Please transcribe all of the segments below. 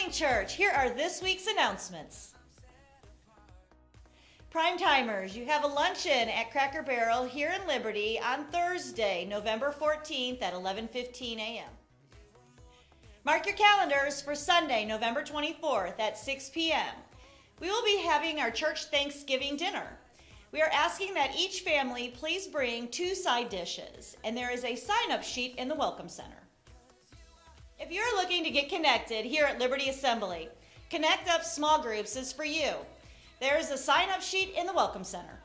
morning, church. Here are this week's announcements. Prime timers, you have a luncheon at Cracker Barrel here in Liberty on Thursday, November 14th at 11:15 a.m. Mark your calendars for Sunday, November 24th at 6 p.m. We will be having our church Thanksgiving dinner. We are asking that each family please bring 2 side dishes, and there is a sign-up sheet in the Welcome Center. If you're looking to get connected here at Liberty Assembly, Connect Up Small Groups is for you. There is a sign-up sheet in the Welcome Center.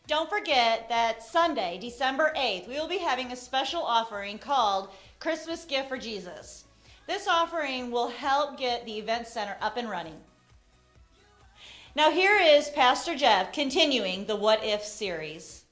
Don't forget that Sunday, December 8th, we will be having a special offering called Christmas Gift for Jesus. This offering will help get the event center up and running. Now here is Pastor Jeff continuing the What If series.